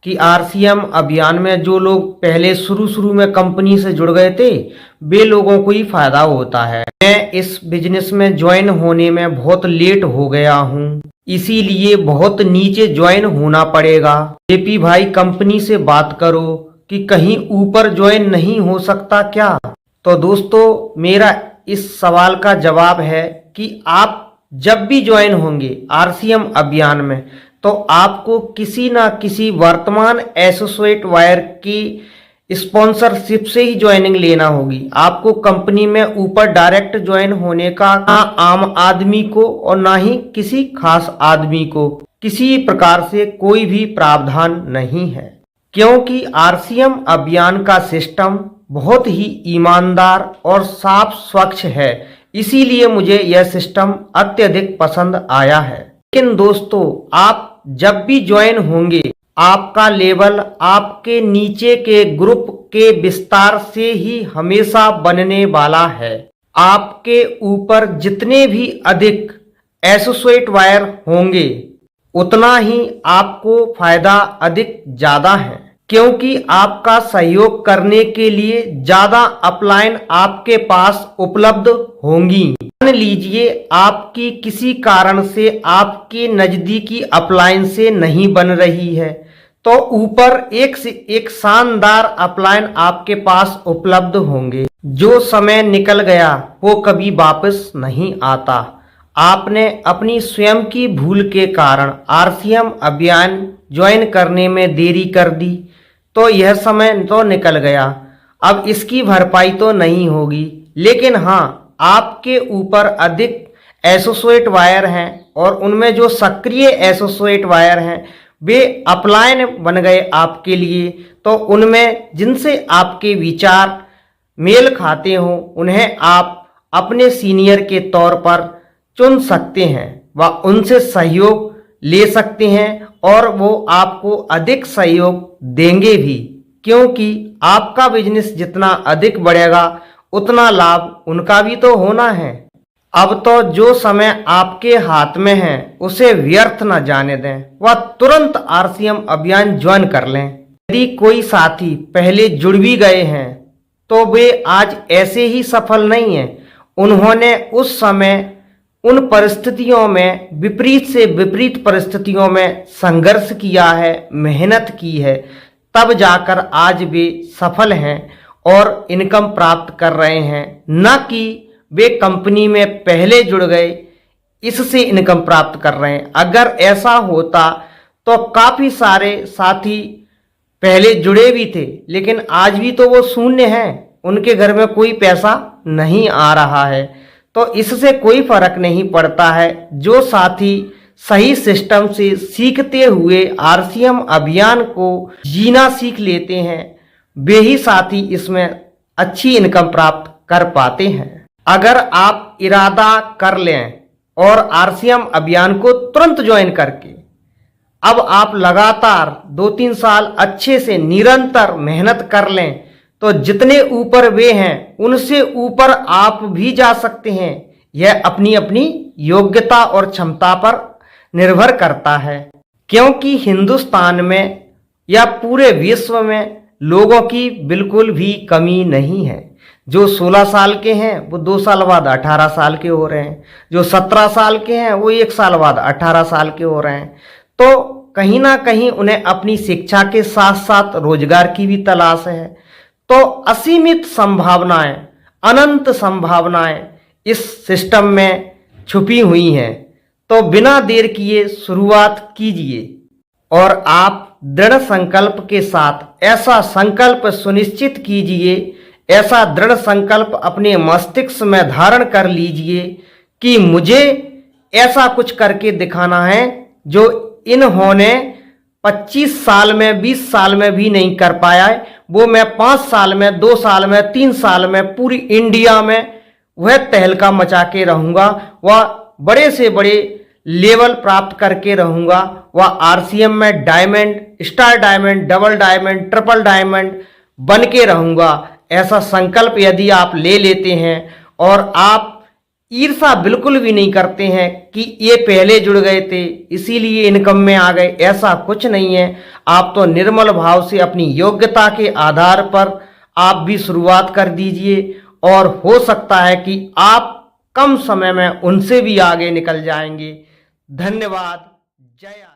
कि आरसीएम अभियान में जो लोग पहले शुरू में कंपनी से जुड़ गए थे वे लोगों को ही फायदा होता है। मैं इस बिजनेस में ज्वाइन होने में बहुत लेट हो गया हूँ, इसीलिए बहुत नीचे ज्वाइन होना पड़ेगा। जेपी भाई कंपनी से बात करो कि कहीं ऊपर ज्वाइन नहीं हो सकता क्या? तो दोस्तों मेरा इस सवाल का जवाब है कि आप जब भी ज्वाइन होंगे आरसीएम अभियान में तो आपको किसी ना किसी वर्तमान एसोसिएट वायर की स्पॉन्सरशिप से ही ज्वाइनिंग लेना होगी। आपको कंपनी में ऊपर डायरेक्ट ज्वाइन होने का ना आम आदमी को और ना ही किसी खास आदमी को किसी प्रकार से कोई भी प्रावधान नहीं है, क्योंकि आरसीएम अभियान का सिस्टम बहुत ही ईमानदार और साफ स्वच्छ है। इसीलिए मुझे यह सिस्टम अत्यधिक पसंद आया है। लेकिन दोस्तों आप जब भी ज्वाइन होंगे आपका लेवल आपके नीचे के ग्रुप के विस्तार से ही हमेशा बनने वाला है। आपके ऊपर जितने भी अधिक एसोसिएट वायर होंगे उतना ही आपको फायदा अधिक ज्यादा है, क्योंकि आपका सहयोग करने के लिए ज्यादा अपलाइन आपके पास उपलब्ध होंगी। मान लीजिए आपकी किसी कारण से आपके नजदीकी अपलाइन से नहीं बन रही है तो ऊपर एक से एक शानदार अपलाइन आपके पास उपलब्ध होंगे। जो समय निकल गया वो कभी वापस नहीं आता। आपने अपनी स्वयं की भूल के कारण आरसीएम अभियान ज्वाइन करने में देरी कर दी तो यह समय तो निकल गया, अब इसकी भरपाई तो नहीं होगी। लेकिन हाँ, आपके ऊपर अधिक एसोसिएट वायर हैं और उनमें जो सक्रिय एसोसिएट वायर हैं वे अपलाइन बन गए आपके लिए, तो उनमें जिनसे आपके विचार मेल खाते हो उन्हें आप अपने सीनियर के तौर पर चुन सकते हैं व उनसे सहयोग ले सकते हैं और वो आपको अधिक सहयोग देंगे भी, क्योंकि आपका बिजनेस जितना अधिक बढ़ेगा उतना लाभ उनका भी तो होना है। अब तो जो समय आपके हाथ में है उसे व्यर्थ न जाने दें, वह तुरंत आरसीएम अभियान ज्वाइन कर लें। यदि कोई साथी पहले जुड़ भी गए हैं तो वे आज ऐसे ही सफल नहीं हैं। उन्होंने उस समय उन परिस्थितियों में विपरीत से विपरीत परिस्थितियों में संघर्ष किया है, मेहनत की है, तब जाकर आज वे सफल हैं और इनकम प्राप्त कर रहे हैं, न कि वे कंपनी में पहले जुड़ गए इससे इनकम प्राप्त कर रहे हैं। अगर ऐसा होता तो काफी सारे साथी पहले जुड़े भी थे लेकिन आज भी तो वो शून्य हैं, उनके घर में कोई पैसा नहीं आ रहा है। तो इससे कोई फर्क नहीं पड़ता है। जो साथी सही सिस्टम से सीखते हुए आरसीएम अभियान को जीना सीख लेते हैं वे ही साथी इसमें अच्छी इनकम प्राप्त कर पाते हैं। अगर आप इरादा कर लें और आरसीएम अभियान को तुरंत ज्वाइन करके अब आप लगातार 2-3 साल अच्छे से निरंतर मेहनत कर लें तो जितने ऊपर वे हैं उनसे ऊपर आप भी जा सकते हैं। यह अपनी अपनी योग्यता और क्षमता पर निर्भर करता है, क्योंकि हिंदुस्तान में या पूरे विश्व में लोगों की बिल्कुल भी कमी नहीं है। जो 16 साल के हैं वो 2 साल बाद 18 साल के हो रहे हैं, जो 17 साल के हैं वो 1 साल बाद 18 साल के हो रहे हैं। तो कहीं ना कहीं उन्हें अपनी शिक्षा के साथ साथ रोजगार की भी तलाश है। तो असीमित संभावनाएं, अनंत संभावनाएं इस सिस्टम में छुपी हुई हैं। तो बिना देर किए शुरुआत कीजिए और आप दृढ़ संकल्प के साथ ऐसा संकल्प सुनिश्चित कीजिए, ऐसा दृढ़ संकल्प अपने मस्तिष्क में धारण कर लीजिए कि मुझे ऐसा कुछ करके दिखाना है जो इन्होंने 25 साल में 20 साल में भी नहीं कर पाया है, वो मैं 5 साल में 2 साल में 3 साल में पूरी इंडिया में वह तहलका मचा के रहूंगा, वह बड़े से बड़े लेवल प्राप्त करके रहूंगा, वह आरसीएम में diamond, star diamond, double diamond, triple diamond बन के रहूंगा। ऐसा संकल्प यदि आप ले लेते हैं और आप ईर्ष्या बिल्कुल भी नहीं करते हैं कि ये पहले जुड़ गए थे इसीलिए इनकम में आ गए, ऐसा कुछ नहीं है। आप तो निर्मल भाव से अपनी योग्यता के आधार पर आप भी शुरुआत कर दीजिए और हो सकता है कि आप कम समय में उनसे भी आगे निकल जाएंगे। धन्यवाद। जय आर